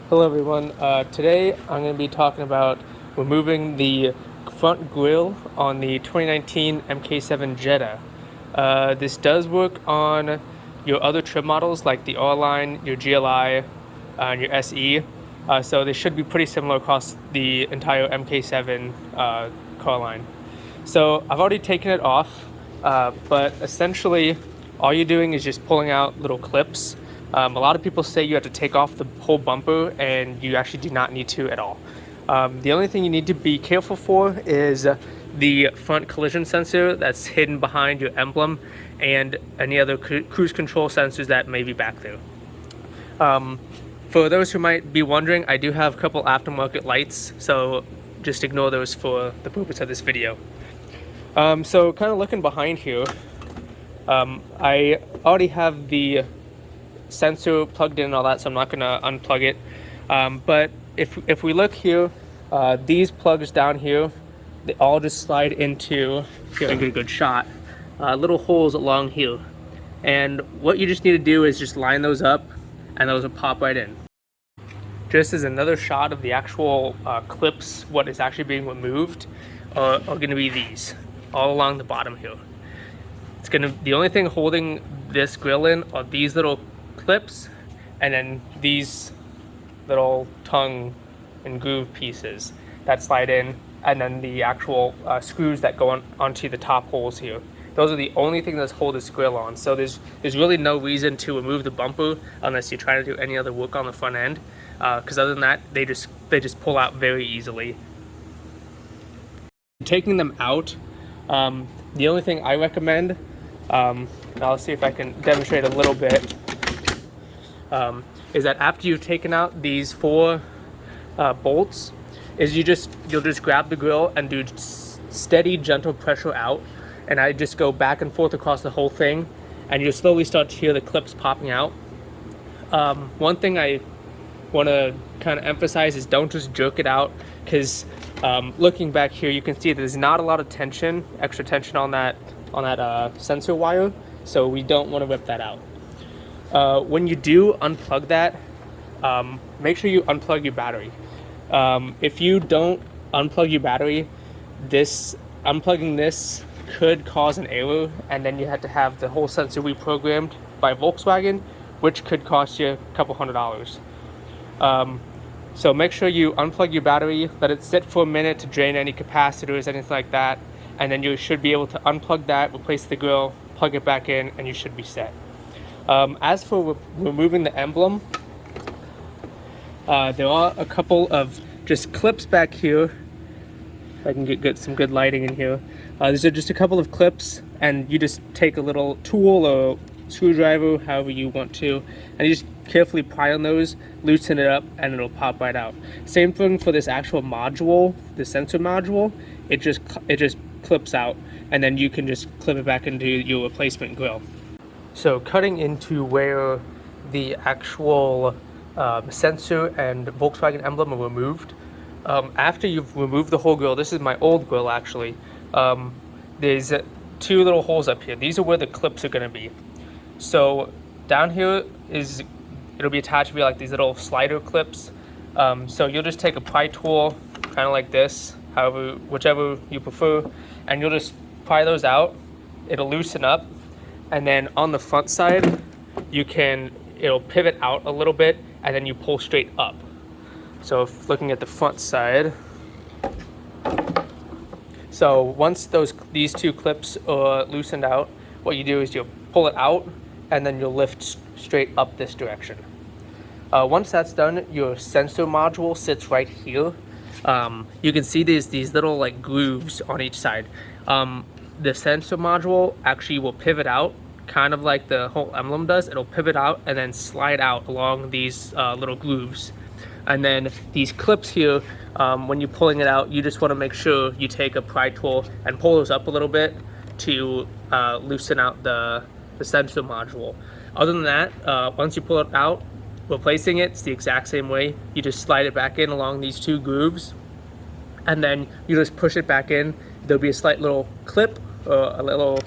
Hello everyone. Today I'm going to be talking about removing the front grille on the 2019 MK7 Jetta. This does work on your other trim models like the R-Line, your GLI, and your SE. So they should be pretty similar across the entire MK7 car line. So I've already taken it off, but essentially all you're doing is just pulling out little clips. A lot of people say you have to take off the whole bumper, and you actually do not need to at all. The only thing you need to be careful for is the front collision sensor that's hidden behind your emblem and any other cruise control sensors that may be back there. For those who might be wondering, I do have a couple aftermarket lights, so just ignore those for the purpose of this video. So kind of looking behind here, I already have the sensor plugged in and all that, so I'm not going to unplug it. But if we look here, these plugs down here, they all just slide into, here I get a good shot, little holes along here. And what you just need to do is just line those up, and those will pop right in. Just as another shot of the actual clips, what is actually being removed are going to be these, all along the bottom here. The only thing holding this grill in are these little clips, and then these little tongue and groove pieces that slide in, and then the actual screws that go onto the top holes here. Those are the only thing that's hold this grill on. So there's really no reason to remove the bumper unless you're trying to do any other work on the front end, because other than that, they just pull out very easily. Taking them out, the only thing I recommend, I'll see if I can demonstrate a little bit, is that after you've taken out these four bolts, is you'll just grab the grill and do steady, gentle pressure out, and I just go back and forth across the whole thing, and you slowly start to hear the clips popping out. One thing I want to kind of emphasize is don't just jerk it out, because looking back here, you can see there's not a lot of tension, extra tension on that sensor wire, so we don't want to rip that out. When you do unplug that, make sure you unplug your battery. If you don't unplug your battery, unplugging this could cause an error, and then you have to have the whole sensor reprogrammed by Volkswagen, which could cost you a couple $100. So make sure you unplug your battery, let it sit for a minute to drain any capacitors, anything like that, and then you should be able to unplug that, replace the grill, plug it back in, and you should be set. As for removing the emblem, there are a couple of just clips back here. If I can get some good lighting in here. These are just a couple of clips, and you just take a little tool or screwdriver, however you want to, and you just carefully pry on those, loosen it up, and it'll pop right out. Same thing for this actual module, the sensor module. It just clips out, and then you can just clip it back into your replacement grill. So cutting into where the actual sensor and Volkswagen emblem are removed, after you've removed the whole grill, this is my old grill actually, there's two little holes up here. These are where the clips are going to be. So down here it'll be attached to like these little slider clips. So you'll just take a pry tool, kind of like this, whichever you prefer, and you'll just pry those out. It'll loosen up, and then on the front side, it'll pivot out a little bit, and then you pull straight up. So if looking at the front side, so once these two clips are loosened out, what you do is you'll pull it out, and then you'll lift straight up this direction. Once that's done, your sensor module sits right here. You can see these little like grooves on each side. The sensor module actually will pivot out, kind of like the whole emblem does. It'll pivot out and then slide out along these little grooves. And then these clips here, when you're pulling it out, you just want to make sure you take a pry tool and pull those up a little bit to loosen out the sensor module. Other than that, once you pull it out, replacing it's the exact same way. You just slide it back in along these two grooves, and then you just push it back in. There'll be a slight little clip or a little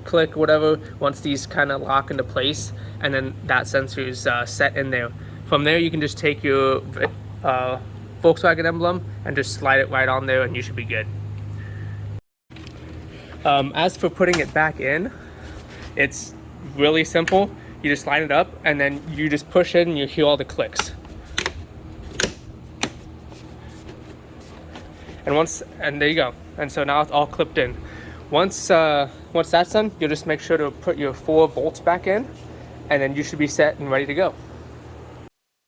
click, whatever, once these kind of lock into place, and then that sensor is set in there From there, you can just take your Volkswagen emblem and just slide it right on there, and you should be good. As for putting it back in, it's really simple. You just line it up, and then you just push it, and you hear all the clicks. And there you go. And so now it's all clipped in. Once that's done, you'll just make sure to put your 4 bolts back in, and then you should be set and ready to go.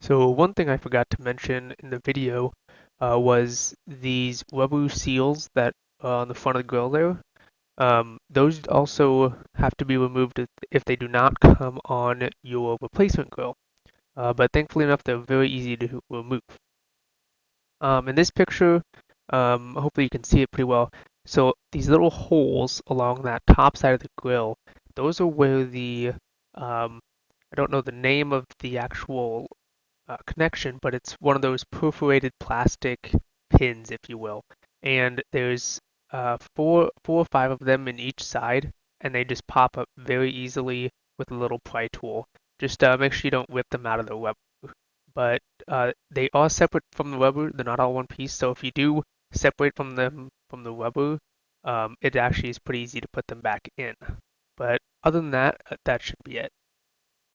So one thing I forgot to mention in the video was these rubber seals that are on the front of the grill there. Those also have to be removed if they do not come on your replacement grill. But thankfully enough, they're very easy to remove. In this picture, hopefully you can see it pretty well. So these little holes along that top side of the grill, those are where I don't know the name of the actual connection, but it's one of those perforated plastic pins, if you will. And there's four or five of them in each side, and they just pop up very easily with a little pry tool. Just make sure you don't rip them out of the rubber. But they are separate from the rubber. They're not all one piece. So if you do separate from them from the rubber, it actually is pretty easy to put them back in. But other than that, that should be it.